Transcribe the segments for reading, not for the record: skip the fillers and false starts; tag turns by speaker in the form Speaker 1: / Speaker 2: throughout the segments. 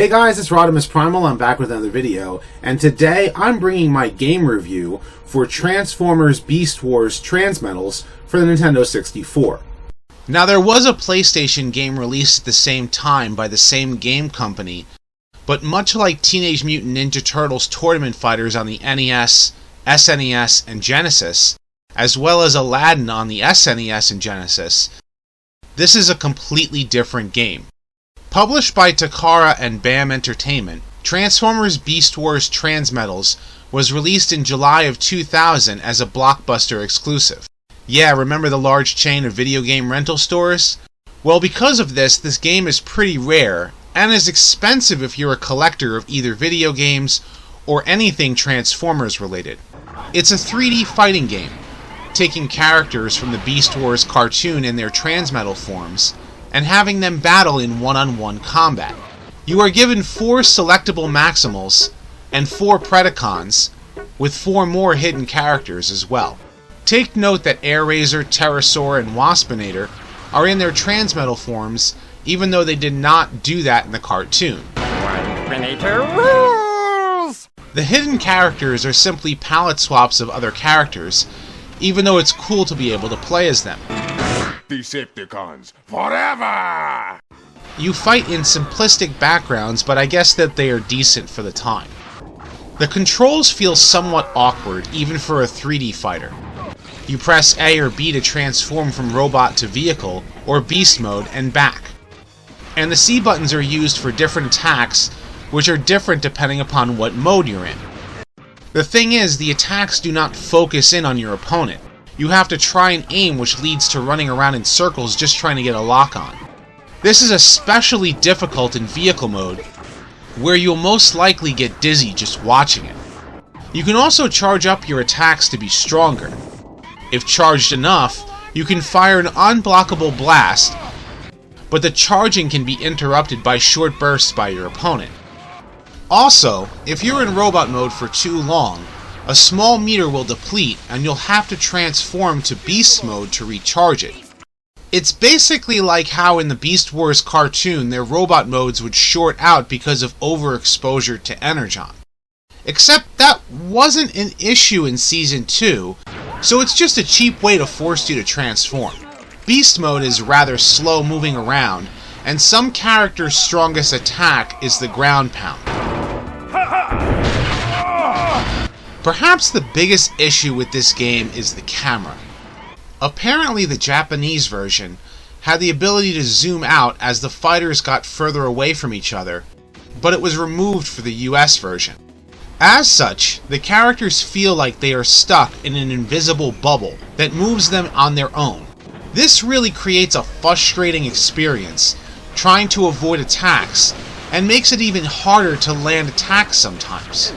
Speaker 1: Hey guys, it's Rodimus Primal. I'm back with another video, and today I'm bringing my game review for Transformers Beast Wars Transmetals for the Nintendo 64.
Speaker 2: Now, there was a PlayStation game released at the same time by the same game company, but much like Teenage Mutant Ninja Turtles Tournament Fighters on the NES, SNES, and Genesis, as well as Aladdin on the SNES and Genesis, this is a completely different game. Published by Takara and BAM Entertainment, Transformers Beast Wars Transmetals was released in July of 2000 as a Blockbuster exclusive. Yeah, remember the large chain of video game rental stores? Well, because of this game is pretty rare, and is expensive if you're a collector of either video games or anything Transformers related. It's a 3D fighting game, taking characters from the Beast Wars cartoon in their Transmetal forms, and having them battle in one-on-one combat. You are given 4 selectable Maximals and 4 Predacons, with 4 more hidden characters as well. Take note that Airraiser, Pterosaur, and Waspinator are in their Transmetal forms, even though they did not do that in the cartoon.
Speaker 3: Waspinator rules!
Speaker 2: The hidden characters are simply palette swaps of other characters, even though it's cool to be able to play as them.
Speaker 3: Decepticons forever!
Speaker 2: You fight in simplistic backgrounds, but I guess that they are decent for the time. The controls feel somewhat awkward, even for a 3D fighter. You press A or B to transform from robot to vehicle, or beast mode, and back. And the C buttons are used for different attacks, which are different depending upon what mode you're in. The thing is, the attacks do not focus in on your opponent. You have to try and aim, which leads to running around in circles just trying to get a lock on. This is especially difficult in vehicle mode, where you'll most likely get dizzy just watching it. You can also charge up your attacks to be stronger. If charged enough, you can fire an unblockable blast, but the charging can be interrupted by short bursts by your opponent. Also, if you're in robot mode for too long, a small meter will deplete and you'll have to transform to beast mode to recharge it. It's basically like how in the Beast Wars cartoon their robot modes would short out because of overexposure to energon. Except that wasn't an issue in Season 2, so it's just a cheap way to force you to transform. Beast mode is rather slow moving around, and some characters' strongest attack is the ground pound. Perhaps the biggest issue with this game is the camera. Apparently the Japanese version had the ability to zoom out as the fighters got further away from each other, but it was removed for the US version. As such, the characters feel like they are stuck in an invisible bubble that moves them on their own. This really creates a frustrating experience, trying to avoid attacks, and makes it even harder to land attacks sometimes.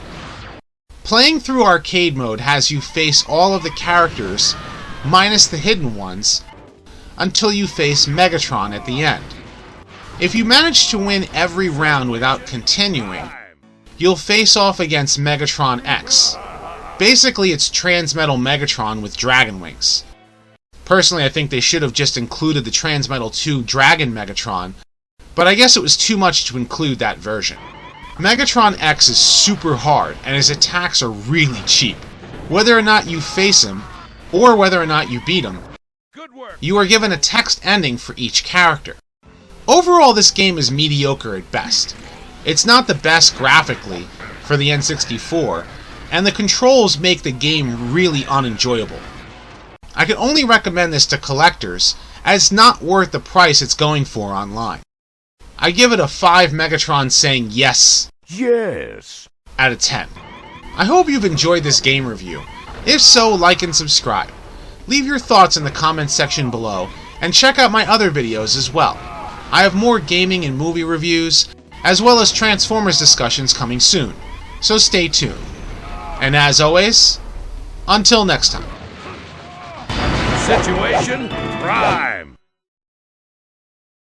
Speaker 2: Playing through arcade mode has you face all of the characters, minus the hidden ones, until you face Megatron at the end. If you manage to win every round without continuing, you'll face off against Megatron X. Basically, it's Transmetal Megatron with dragon wings. Personally, I think they should have just included the Transmetal 2 Dragon Megatron, but I guess it was too much to include that version. Megatron X is super hard, and his attacks are really cheap. Whether or not you face him, or whether or not you beat him, you are given a text ending for each character. Overall, this game is mediocre at best. It's not the best graphically for the N64, and the controls make the game really unenjoyable. I can only recommend this to collectors, as it's not worth the price it's going for online. I give it a 5 Megatron saying yes out of 10. I hope you've enjoyed this game review. If so, like and subscribe. Leave your thoughts in the comments section below, and check out my other videos as well. I have more gaming and movie reviews, as well as Transformers discussions coming soon, so stay tuned. And as always, until next time.
Speaker 3: Situation Prime!